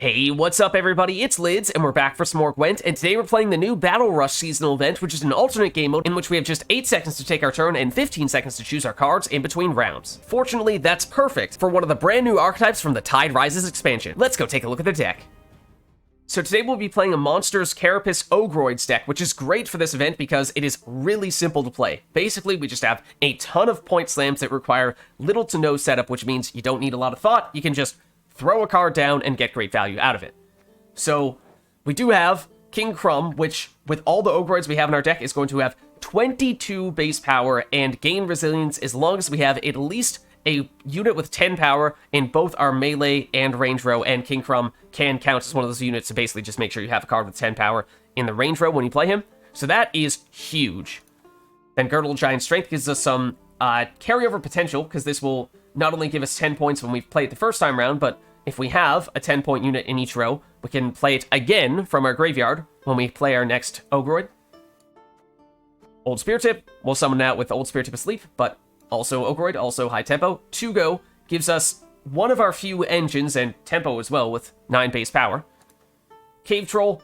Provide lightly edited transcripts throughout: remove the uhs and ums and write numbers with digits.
Hey, what's up everybody? It's Lids, and we're back for some more Gwent, and today we're playing the new Battle Rush seasonal event, which is an alternate game mode in which we have just 8 seconds to take our turn and 15 seconds to choose our cards in between rounds. Fortunately, that's perfect for one of the brand new archetypes from the Tide Rises expansion. Let's go take a look at the deck. So today we'll be playing a Monsters Carapace Ogroid deck, which is great for this event because it is really simple to play. Basically, we just have a ton of point slams that require little to no setup, which means you don't need a lot of thought. You can just throw a card down and get great value out of it. So we do have King Chrum, which with all the Ogroids we have in our deck is going to have 22 base power and gain resilience as long as we have at least a unit with 10 power in both our melee and range row, and King Chrum can count as one of those units to basically just make sure you have a card with 10 power in the range row when you play him. So that is huge. Then Girdle Giant Strength gives us some carryover potential, because this will not only give us 10 points when we play it the first time round, but if we have a 10-point unit in each row, we can play it again from our graveyard when we play our next Ogroid. Old Speartip, we'll summon out with Old Speartip asleep, but also Ogroid, also high tempo. Tugo gives us one of our few engines and tempo as well with 9 base power. Cave Troll,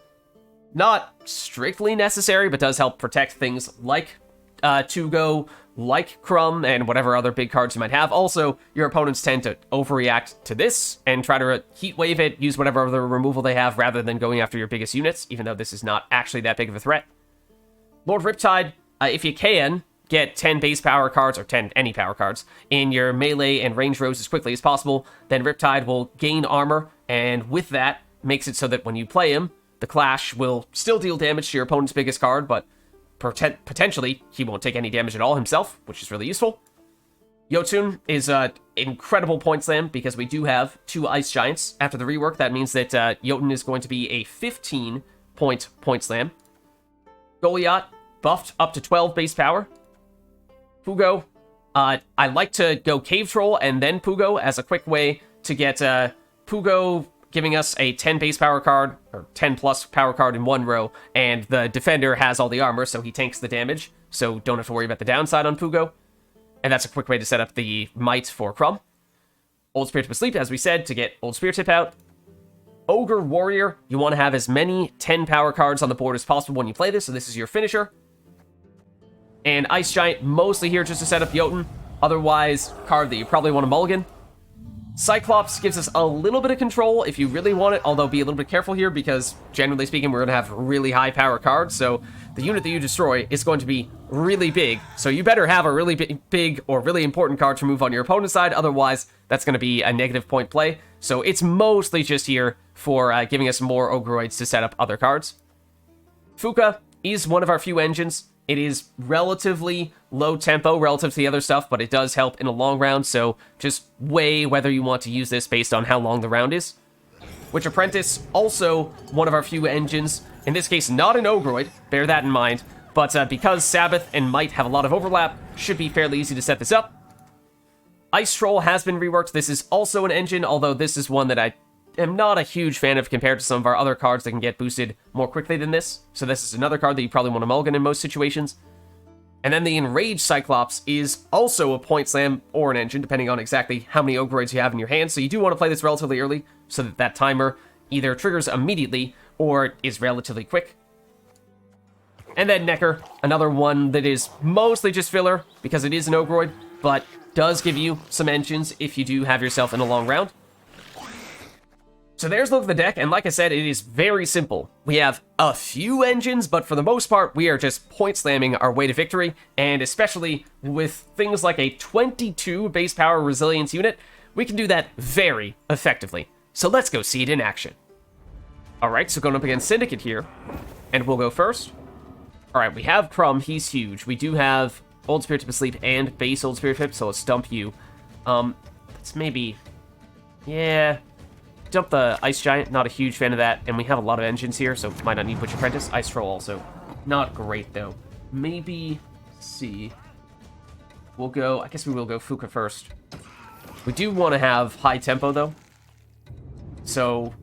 not strictly necessary, but does help protect things like Tugo, like Chrum, and whatever other big cards you might have. Also, your opponents tend to overreact to this and try to heat wave it, use whatever other removal they have rather than going after your biggest units, even though this is not actually that big of a threat. Lord Riptide, if you can, get 10 base power cards, or 10 any power cards, in your melee and range rows as quickly as possible, then Riptide will gain armor, and with that, makes it so that when you play him, the Clash will still deal damage to your opponent's biggest card, but potentially, he won't take any damage at all himself, which is really useful. Jotunn is an incredible point slam because we do have 2 Ice Giants. After the rework, that means that Jotunn is going to be a 15-point slam. Golyat, buffed up to 12 base power. Pugo, I like to go Cave Troll and then Pugo as a quick way to get Pugo giving us a 10 base power card, or 10 plus power card in one row, and the defender has all the armor, so he tanks the damage, so don't have to worry about the downside on Pugo. And that's a quick way to set up the might for Chrum. Old Speartip asleep, as we said, to get Old Speartip out. Ogre Warrior, you want to have as many 10 power cards on the board as possible when you play this, so this is your finisher. And Ice Giant, mostly here just to set up Jotunn, otherwise, card that you probably want to mulligan. Cyclops gives us a little bit of control if you really want it, although be a little bit careful here because, generally speaking, we're going to have really high power cards, so the unit that you destroy is going to be really big, so you better have a really big or really important card to move on your opponent's side, otherwise that's going to be a negative point play, so it's mostly just here for giving us more Ogroids to set up other cards. Phooca is one of our few engines. It is relatively low tempo relative to the other stuff, but it does help in a long round, so just weigh whether you want to use this based on how long the round is. Which Apprentice, also one of our few engines, in this case not an Ogroid, bear that in mind, but because Sabbath and Might have a lot of overlap, should be fairly easy to set this up. Ice Troll has been reworked. This is also an engine, although this is one that I am not a huge fan of compared to some of our other cards that can get boosted more quickly than this. So this is another card that you probably want to mulligan in most situations. And then the Enraged Cyclops is also a point slam or an engine, depending on exactly how many Ogroids you have in your hand. So you do want to play this relatively early so that that timer either triggers immediately or is relatively quick. And then Nekker, another one that is mostly just filler because it is an Ogroid, but does give you some engines if you do have yourself in a long round. So there's a look at the deck, and like I said, it is very simple. We have a few engines, but for the most part, we are just point slamming our way to victory, and especially with things like a 22 base power resilience unit, we can do that very effectively. So let's go see it in action. Alright, so going up against Syndicate here, and we'll go first. Alright, we have Chrum, he's huge. We do have Old Speartip asleep and base Old Speartip, so let's dump you. Let's maybe... yeah... dump the Ice Giant, not a huge fan of that, and we have a lot of engines here, so might not need Butch Apprentice. Ice Troll also, not great though. Maybe, see, we'll go, I guess we will go Phooca first. We do want to have high tempo though, so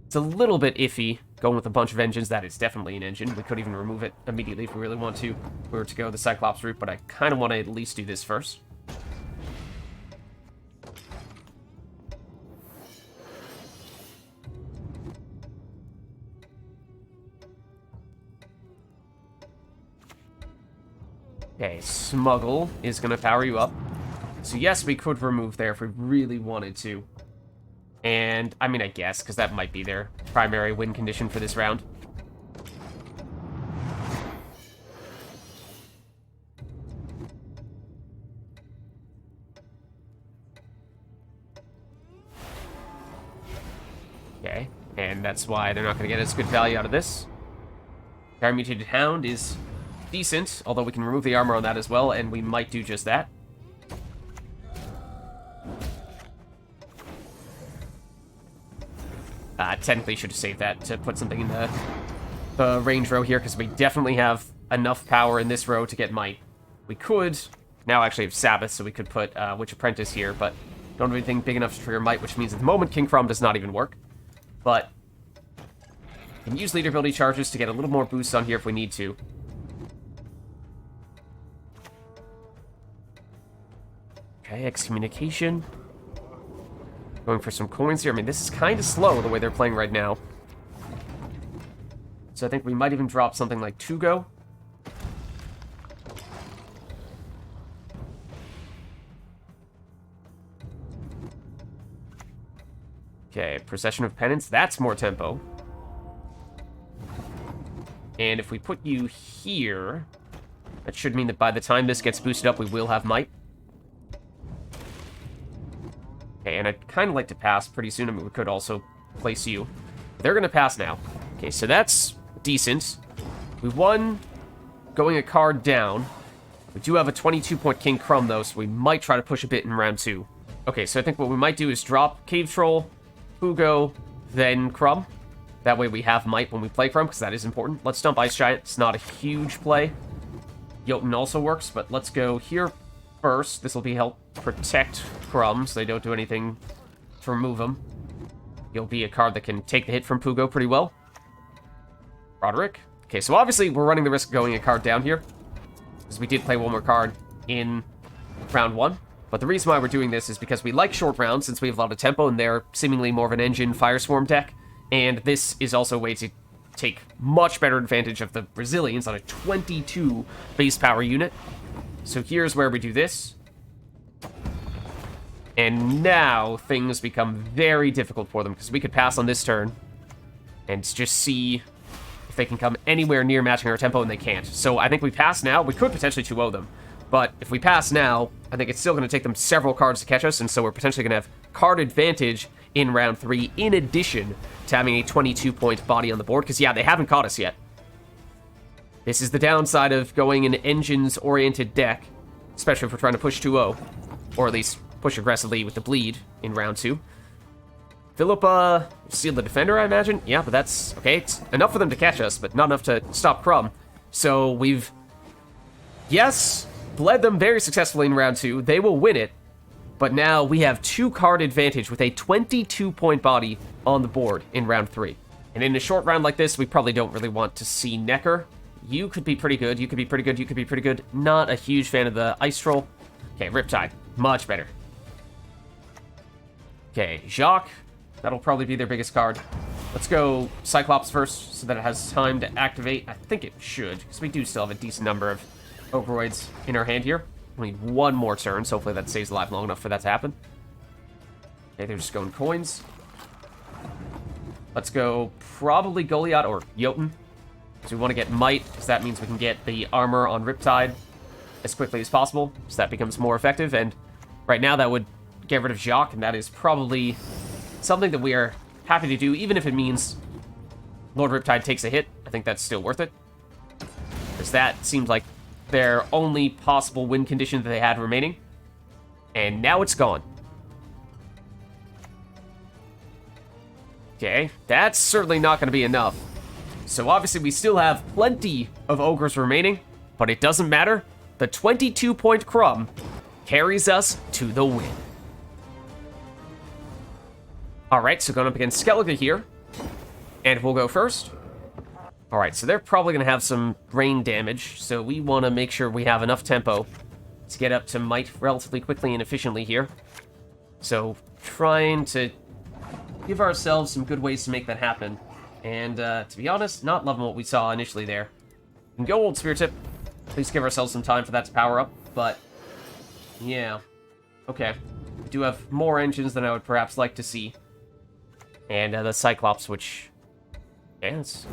it's a little bit iffy going with a bunch of engines. That is definitely an engine. We could even remove it immediately if we really want to. If we were to go the Cyclops route, but I kind of want to at least do this first. Okay, Smuggle is going to power you up. So yes, we could remove there if we really wanted to. And, I mean, I guess, because that might be their primary win condition for this round. Okay, and that's why they're not going to get as good value out of this. Paramutated Hound is decent, although we can remove the armor on that as well, and we might do just that. Technically should have saved that to put something in the range row here, because we definitely have enough power in this row to get Might. We could now actually have Sabbath, so we could put Witch Apprentice here, but don't have anything big enough to trigger Might, which means at the moment King Chrum does not even work. But we can use leader ability charges to get a little more boost on here if we need to. Okay, Excommunication. Going for some coins here. I mean, this is kind of slow the way they're playing right now. So I think we might even drop something like Tugo. Okay, Procession of Penance. That's more tempo. And if we put you here, that should mean that by the time this gets boosted up, we will have Might. Okay, and I'd kind of like to pass pretty soon. I mean, we could also place you. They're going to pass now. Okay, so that's decent. We won going a card down. We do have a 22-point King Chrum, though, so we might try to push a bit in round 2. Okay, so I think what we might do is drop Cave Troll, Pugo, then Chrum. That way we have Might when we play Chrum, because that is important. Let's dump Ice Giant. It's not a huge play. Jotunn also works, but let's go here first. This will be help protect Chrum, so they don't do anything to remove him. He'll be a card that can take the hit from Pugo pretty well. Roderick. Okay, so obviously we're running the risk of going a card down here, because we did play one more card in round 1. But the reason why we're doing this is because we like short rounds, since we have a lot of tempo, and they're seemingly more of an engine Fireswarm deck. And this is also a way to take much better advantage of the resilience on a 22 base power unit. So here's where we do this. And now things become very difficult for them, because we could pass on this turn and just see if they can come anywhere near matching our tempo, and they can't. So I think we pass now. We could potentially 2-0 them. But if we pass now, I think it's still going to take them several cards to catch us, and so we're potentially going to have card advantage in round 3, in addition to having a 22-point body on the board, because, yeah, they haven't caught us yet. This is the downside of going an engines-oriented deck, especially if we're trying to push 2-0, or at least push aggressively with the bleed in round 2. Philippa sealed the defender, I imagine. Yeah, but that's okay. It's enough for them to catch us, but not enough to stop Chrum. So we've, yes, bled them very successfully in round 2. They will win it, but now we have 2-card advantage with a 22-point body on the board in round 3. And in a short round like this, we probably don't really want to see Nekker. You could be pretty good. You could be pretty good. You could be pretty good. Not a huge fan of the Ice Troll. Okay, Riptide. Much better. Okay, Jacques. That'll probably be their biggest card. Let's go Cyclops first, so that it has time to activate. I think it should, because we do still have a decent number of Ogroids in our hand here. We need one more turn, so hopefully that stays alive long enough for that to happen. Okay, they're just going coins. Let's go probably Golyat or Jotunn. So we want to get Might, because that means we can get the armor on Riptide as quickly as possible, so that becomes more effective. And right now that would get rid of Jacques, and that is probably something that we are happy to do, even if it means Lord Riptide takes a hit. I think that's still worth it, because that seems like their only possible win condition that they had remaining. And now it's gone. Okay, that's certainly not going to be enough. So obviously we still have plenty of ogres remaining, but it doesn't matter. The 22-point Chrum carries us to the win. Alright, so going up against Skellige here. And we'll go first. Alright, so they're probably going to have some rain damage, so we want to make sure we have enough tempo to get up to Might relatively quickly and efficiently here. So trying to give ourselves some good ways to make that happen. And to be honest, not loving what we saw initially there. We can go old Speartip. At least give ourselves some time for that to power up, but yeah. Okay. We do have more engines than I would perhaps like to see. And the Cyclops, which, yeah, it's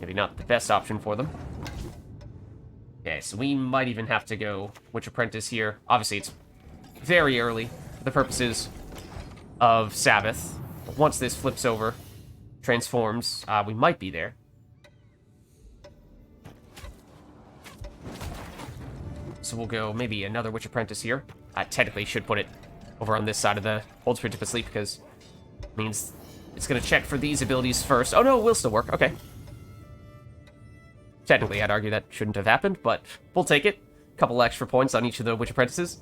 maybe not the best option for them. Okay, so we might even have to go Witch Apprentice here. Obviously, it's very early for the purposes of Sabbath. But once this flips over, transforms, we might be there. So we'll go maybe another Witch Apprentice here. I technically should put it over on this side of the Hold Speartip asleep because it means it's going to check for these abilities first. Oh no, it will still work. Okay. Technically, I'd argue that shouldn't have happened, but we'll take it. A couple extra points on each of the Witch Apprentices.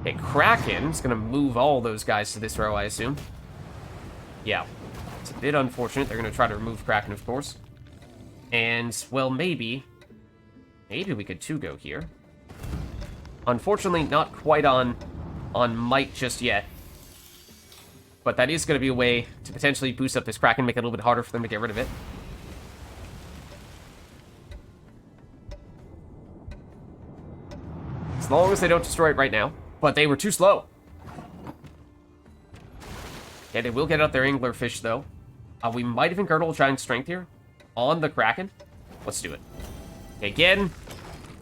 Okay, Kraken's going to move all those guys to this row, I assume. Yeah. It's a bit unfortunate. They're going to try to remove Kraken, of course. And, well, maybe we could Tugo here. Unfortunately, not quite on Might just yet. But that is going to be a way to potentially boost up this Kraken, make it a little bit harder for them to get rid of it. As long as they don't destroy it right now. But they were too slow. Okay, they will get out their Anglerfish, though. We might even Girdle Giant Strength here on the Kraken. Let's do it. Okay, again,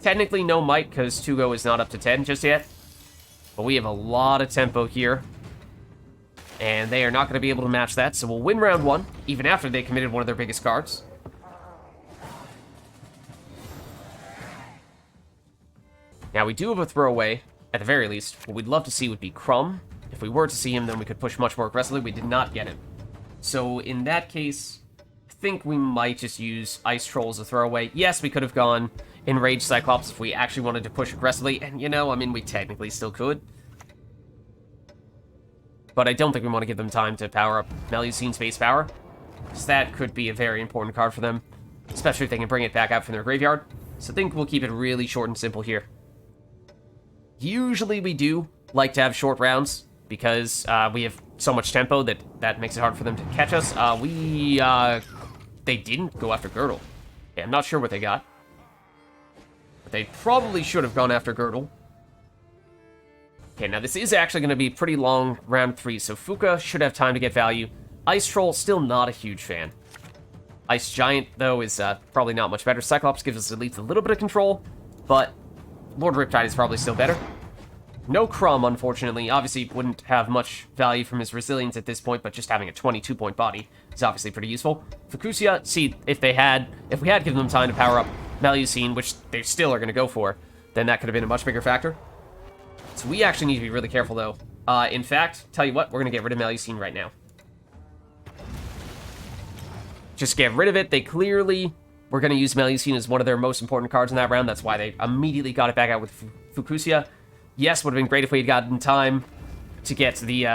technically no Might, because Tugo is not up to 10 just yet. But we have a lot of tempo here. And they are not going to be able to match that, so we'll win round 1, even after they committed one of their biggest cards. Now, we do have a throwaway, at the very least. What we'd love to see would be Chrum. If we were to see him, then we could push much more aggressively. We did not get him. So, in that case, I think we might just use Ice Troll as a throwaway. Yes, we could have gone Enraged Cyclops if we actually wanted to push aggressively. And, you know, I mean, we technically still could. But I don't think we want to give them time to power up Melusine Space Power. So that could be a very important card for them. Especially if they can bring it back out from their graveyard. So I think we'll keep it really short and simple here. Usually we do like to have short rounds, because we have so much tempo that makes it hard for them to catch us. They didn't go after Girdle. Yeah, I'm not sure what they got. But they probably should have gone after Girdle. Okay, now this is actually going to be pretty long round 3, so Phooca should have time to get value. Ice Troll, still not a huge fan. Ice Giant, though, is probably not much better. Cyclops gives us at least a little bit of control, but Lord Riptide is probably still better. No Chrum, unfortunately. Obviously, wouldn't have much value from his resilience at this point, but just having a 22-point body is obviously pretty useful. Phooca, see, if we had given them time to power up Melusine, which they still are going to go for, then that could have been a much bigger factor. So we actually need to be really careful, though. In fact, tell you what, we're going to get rid of Melusine right now. Just get rid of it. They clearly were going to use Melusine as one of their most important cards in that round. That's why they immediately got it back out with Phooca. Yes, would have been great if we had gotten time to get the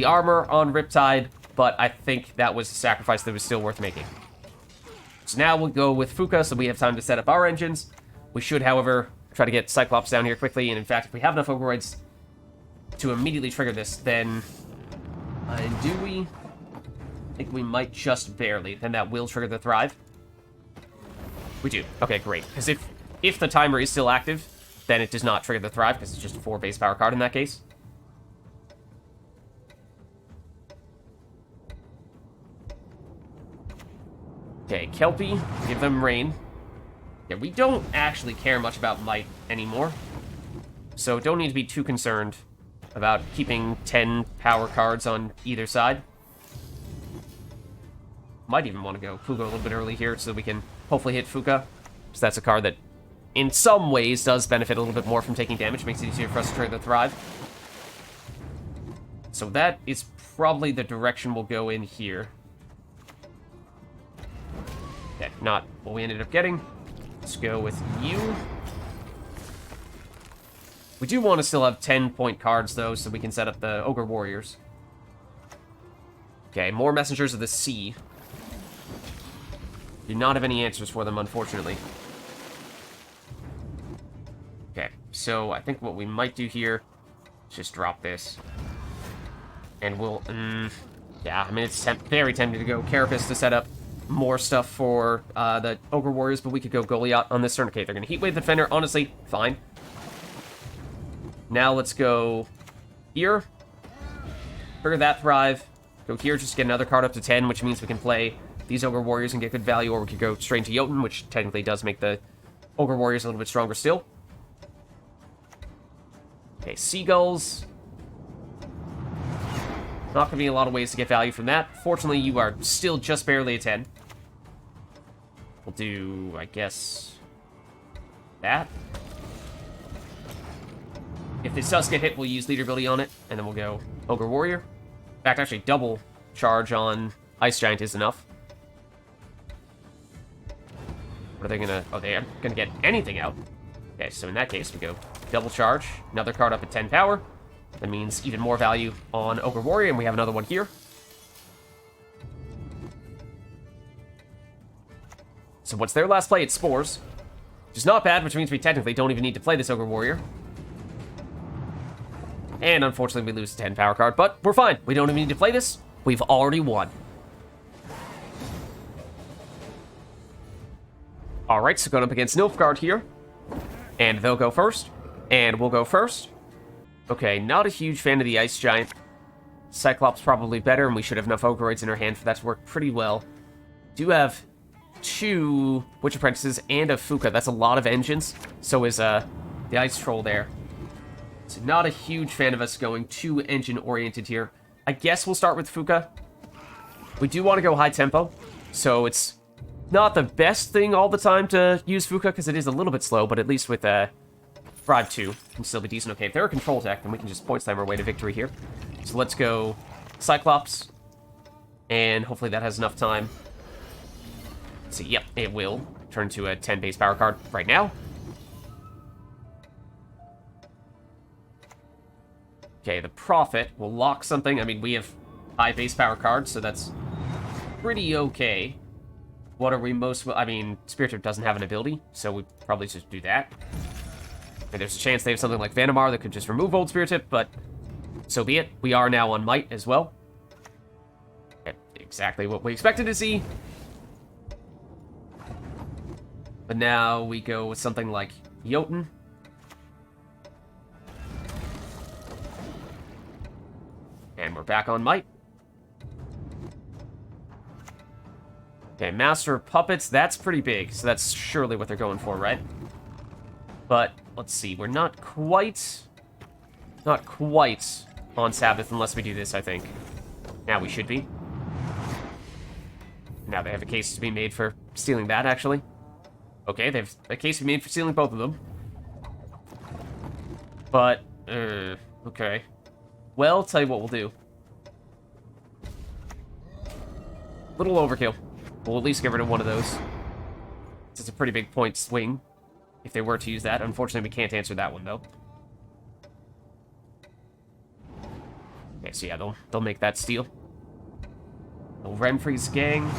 armor on Riptide, but I think that was a sacrifice that was still worth making. So now we'll go with Phooca, so we have time to set up our engines. We should, however, try to get Cyclops down here quickly, and in fact, if we have enough Ogroids to immediately trigger this, then do we? I think we might just barely. Then that will trigger the Thrive. We do. Okay, great. Because if the timer is still active, then it does not trigger the Thrive, because it's just a 4 base power card in that case. Okay, Kelpie, give them rain. Yeah, we don't actually care much about Might anymore, so don't need to be too concerned about keeping 10 power cards on either side. Might even want to go Pugo a little bit early here so we can hopefully hit Phooca, because that's a card that in some ways does benefit a little bit more from taking damage, makes it easier for us to trigger the Thrive. So that is probably the direction we'll go in here. Okay, not what we ended up getting. Let's go with you. We do want to still have 10-point cards, though, so we can set up the Ogre Warriors. Okay, more Messengers of the Sea. Do not have any answers for them, unfortunately. Okay, so I think what we might do here is just drop this. And we'll, yeah, I mean, it's very tempting to go Carapace to set up more stuff for the Ogre Warriors, but we could go Golyat on this turn. Okay, they're going to Heat Wave the Defender. Honestly, fine. Now let's go here. Trigger that Thrive. Go here, just get another card up to 10, which means we can play these Ogre Warriors and get good value, or we could go straight to Jotunn, which technically does make the Ogre Warriors a little bit stronger still. Okay, Seagulls. Not going to be a lot of ways to get value from that. Fortunately, you are still just barely a 10. We'll do, I guess, that. If this does get hit, we'll use Leader Ability on it, and then we'll go Ogre Warrior. In fact, actually, double charge on Ice Giant is enough. What are they going to... Oh, they are going to get anything out. Okay, so in that case, we go double charge. Another card up at 10 power. That means even more value on Ogre Warrior, and we have another one here. So what's their last play? It's Spores. Which is not bad, which means we technically don't even need to play this Ogre Warrior. And unfortunately, we lose the 10 power card, but we're fine. We don't even need to play this. We've already won. Alright, so going up against Nilfgaard here. And they'll go first. And we'll go first. Okay, not a huge fan of the Ice Giant. Cyclops probably better, and we should have enough Ogroids in our hand for that to work pretty well. Do have 2 Witch Apprentices and a Phooca. That's a lot of engines. So is the Ice Troll there. So not a huge fan of us going too engine-oriented here. I guess we'll start with Phooca. We do want to go high tempo, so it's not the best thing all the time to use Phooca, because it is a little bit slow, but at least with Thrive 2 can still be decent. Okay, if they're a control tech, then we can just point slam our way to victory here. So let's go Cyclops, and hopefully that has enough time. Let's see, yep, it will turn to a 10 base power card right now. Okay, the Prophet will lock something. I mean, we have high base power cards, so that's pretty okay. What are we most... I mean, Speartip doesn't have an ability, so we probably just do that. And there's a chance they have something like Vanamar that could just remove old Speartip, but so be it. We are now on Might as well. Exactly what we expected to see. But now we go with something like Jotunn. And we're back on Might. Okay, Master of Puppets, that's pretty big, so that's surely what they're going for, right? But, let's see, we're not quite on Sabbath unless we do this, I think. Now we should be. Now they have a case to be made for stealing that, actually. Okay, they have a case to be made for stealing both of them. But, okay. Well, tell you what we'll do. Little overkill. We'll at least get rid of one of those. It's a pretty big point swing if they were to use that. Unfortunately, we can't answer that one, though. Okay, so yeah, they'll make that steal. They'll Renfree's gang.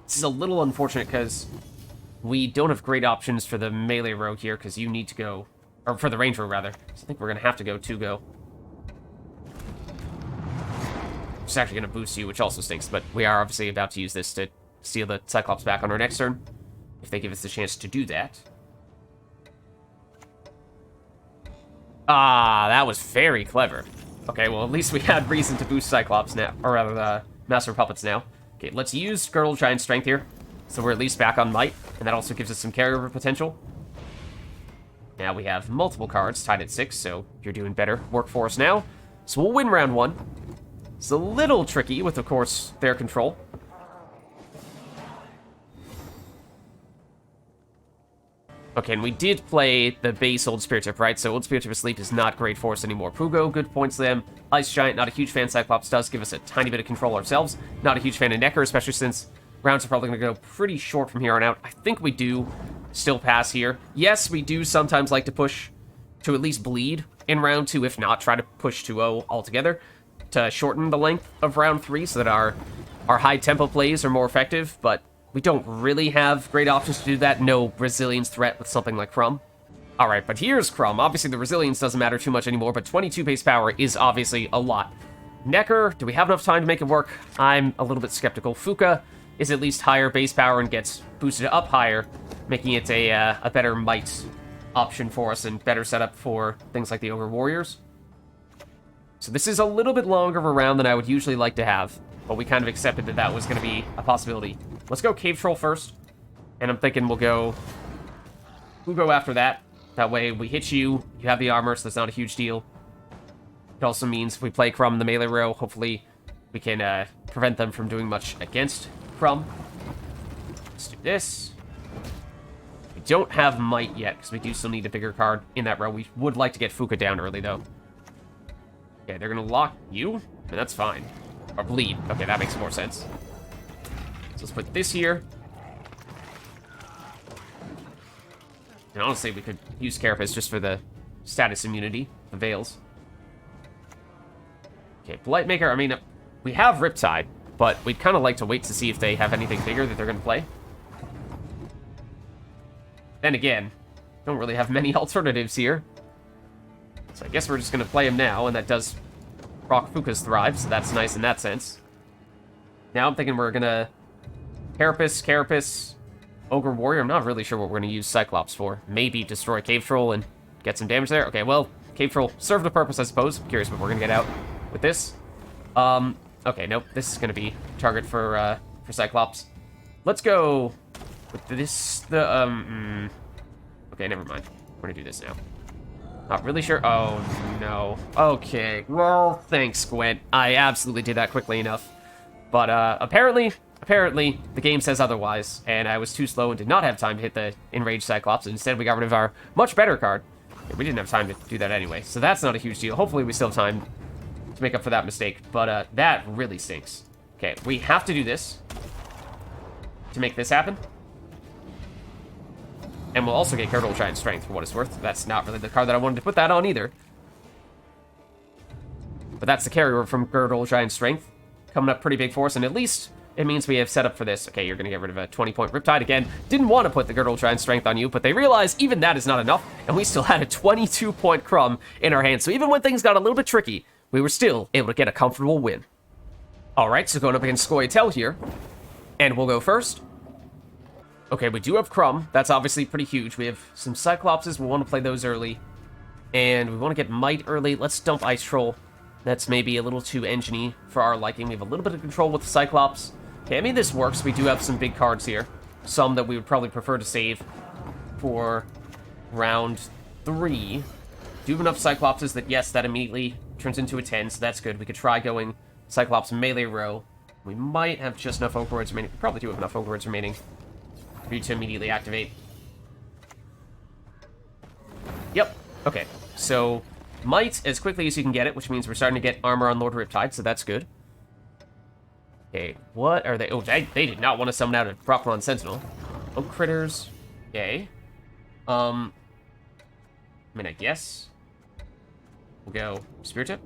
This is a little unfortunate because we don't have great options for the melee rogue here because you need to go... Or for the range rogue, rather. So I think we're going to have to go Tugo. It's actually going to boost you, which also stinks, but we are obviously about to use this to steal the Cyclops back on our next turn, if they give us the chance to do that. Ah, that was very clever. Okay, well, at least we had reason to boost Cyclops now, or rather, the Master of Puppets now. Okay, let's use Girdle Giant Strength here, so we're at least back on Might, and that also gives us some carryover potential. Now we have multiple cards tied at 6, so you're doing better work for us now. So we'll win round 1. It's a little tricky with, of course, their control. Okay, and we did play the base Old Speartip, right? So Old Speartip Asleep is not great for us anymore. Pugo, good point slam. Ice Giant, not a huge fan. Cyclops does give us a tiny bit of control ourselves. Not a huge fan of Nekker, especially since rounds are probably going to go pretty short from here on out. I think we do still pass here. Yes, we do sometimes like to push to at least bleed in round 2, if not try to push 2-0 altogether, to shorten the length of round 3 so that our high tempo plays are more effective, but we don't really have great options to do that. No resilience threat with something like Chrum. Alright, but here's Chrum. Obviously the resilience doesn't matter too much anymore, but 22 base power is obviously a lot. Nekker, do we have enough time to make it work? I'm a little bit skeptical. Phooca is at least higher base power and gets boosted up higher, making it a better might option for us and better setup for things like the Ogre Warriors. So this is a little bit longer of a round than I would usually like to have, but we kind of accepted that that was going to be a possibility. Let's go Cave Troll first, and I'm thinking we'll go Pugo after that. That way we hit you, you have the armor, so that's not a huge deal. It also means if we play Chrum in the melee row, hopefully we can prevent them from doing much against Chrum. Let's do this. We don't have Might yet, because we do still need a bigger card in that row. We would like to get Phooca down early, though. Okay, they're going to lock you? I mean, that's fine. Or bleed. Okay, that makes more sense. So let's put this here. And honestly, we could use Carapace just for the status immunity, the Veils. Okay, Blight Maker, I mean, we have Riptide, but we'd kind of like to wait to see if they have anything bigger that they're going to play. Then again, don't really have many alternatives here. So I guess we're just going to play him now, and that does proc Phooca's Thrive, so that's nice in that sense. Now I'm thinking we're going to Carapace, Ogre Warrior. I'm not really sure what we're going to use Cyclops for. Maybe destroy Cave Troll and get some damage there. Okay, well, Cave Troll served a purpose, I suppose. I'm curious what we're going to get out with this. Okay, nope. This is going to be target for Cyclops. Let's go with this. Okay, never mind. We're going to do this now. Not really sure. Oh, no. Okay. Well, thanks, Gwent. I absolutely did that quickly enough. But apparently, the game says otherwise, and I was too slow and did not have time to hit the Enraged Cyclops. Instead, we got rid of our much better card. We didn't have time to do that anyway, so that's not a huge deal. Hopefully, we still have time to make up for that mistake, but that really stinks. Okay, we have to do this to make this happen. And we'll also get Girdle Giant Strength for what it's worth. That's not really the card that I wanted to put that on either. But that's the carryover from Girdle Giant Strength. Coming up pretty big for us, and at least it means we have set up for this. Okay, you're going to get rid of a 20-point Riptide again. Didn't want to put the Girdle Giant Strength on you, but they realized even that is not enough, and we still had a 22-point Chrum in our hands. So even when things got a little bit tricky, we were still able to get a comfortable win. Alright, so going up against Scoia'tael here, and we'll go first. Okay, we do have Chrum. That's obviously pretty huge. We have some Cyclopses. We want to play those early, and we want to get Might early. Let's dump Ice Troll. That's maybe a little too engine-y for our liking. We have a little bit of control with the Cyclops. Okay, I mean, this works. We do have some big cards here. Some that we would probably prefer to save for round 3. Do have enough Cyclopses that, yes, that immediately turns into a 10, so that's good. We could try going Cyclops melee row. We might have just enough Ogroids remaining. We probably do have enough Ogroids remaining for you to immediately activate. Yep. Okay, so Might as quickly as you can get it, which means we're starting to get armor on Lord Riptide, so that's good. Okay, what are they? Oh, they did not want to summon out a Brocklon Sentinel. Oh, critters. Okay. I mean, I guess we'll go Speartip.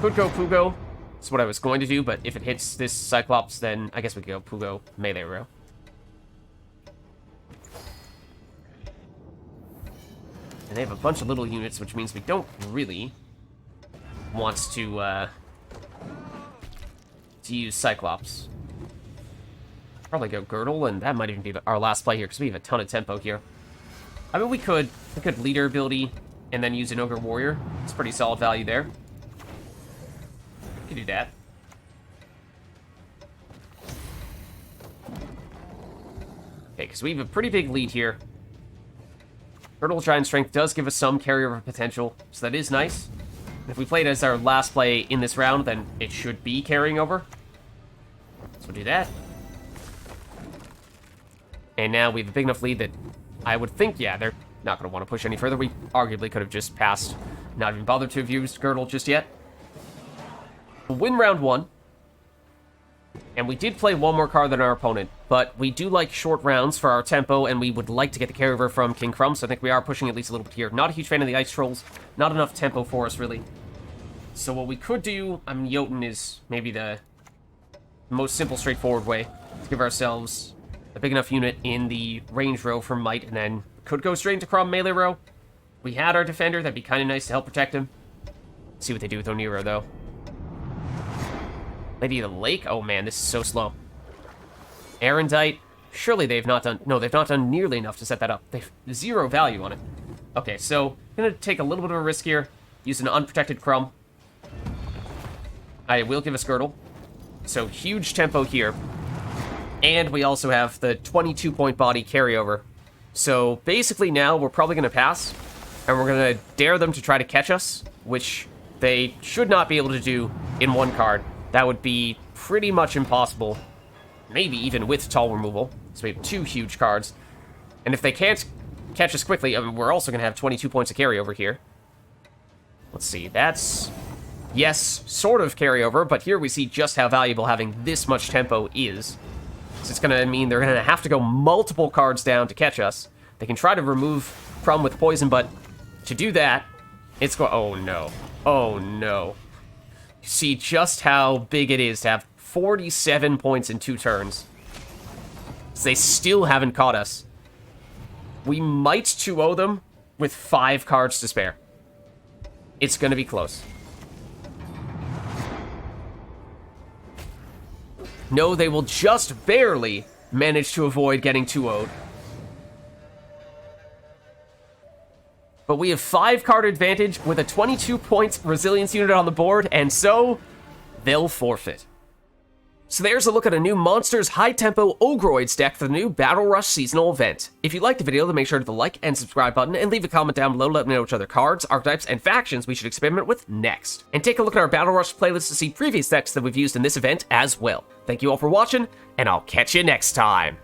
Could go Pugo. That's what I was going to do, but if it hits this Cyclops, then I guess we could go Pugo melee row. And they have a bunch of little units, which means we don't really want to use Cyclops. Probably go Girdle, and that might even be our last play here, because we have a ton of tempo here. I mean, we could leader ability and then use an Ogre Warrior. It's pretty solid value there. We could do that. Okay, because we have a pretty big lead here. Girdle Giant Strength does give us some carryover potential, so that is nice. If we played as our last play in this round, then it should be carrying over. So we'll do that. And now we have a big enough lead that I would think, yeah, they're not going to want to push any further. We arguably could have just passed, not even bothered to have used Girdle just yet. We'll win round 1. And we did play one more card than our opponent, but we do like short rounds for our tempo, and we would like to get the carryover from King Chrum, so I think we are pushing at least a little bit here. Not a huge fan of the Ice Trolls. Not enough tempo for us, really. So what we could do, I mean, Jotunn is maybe the most simple, straightforward way to give ourselves a big enough unit in the range row for Might, and then could go straight into Chrum melee row. We had our defender. That'd be kind of nice to help protect him. Let's see what they do with Oniro, though. Lady of the Lake? Oh man, this is so slow. Erendite? Surely they've not done... No, they've not done nearly enough to set that up. They've 0 value on it. Okay, so I'm going to take a little bit of a risk here. Use an unprotected Chrum. I will give us Girdle. So huge tempo here. And we also have the 22-point body carryover. So basically now we're probably going to pass. And we're going to dare them to try to catch us, which they should not be able to do in one card. That would be pretty much impossible. Maybe even with Tall Removal. So we have 2 huge cards. And if they can't catch us quickly, I mean, we're also going to have 22 points of carryover here. Let's see, that's... Yes, sort of carryover, but here we see just how valuable having this much tempo is. So it's going to mean they're going to have to go multiple cards down to catch us. They can try to remove Chrum with poison, but to do that, it's going... Oh, no. Oh, no. You see just how big it is to have 47 points in 2 turns. So they still haven't caught us. We might 2-0 them with 5 cards to spare. It's going to be close. No, they will just barely manage to avoid getting 2-0'd. But we have 5 card advantage with a 22 points resilience unit on the board, and so they'll forfeit. So there's a look at a new Monsters high-tempo Ogroids deck for the new Battle Rush seasonal event. If you liked the video, then make sure to hit the like and subscribe button, and leave a comment down below to let me know which other cards, archetypes, and factions we should experiment with next. And take a look at our Battle Rush playlist to see previous decks that we've used in this event as well. Thank you all for watching, and I'll catch you next time.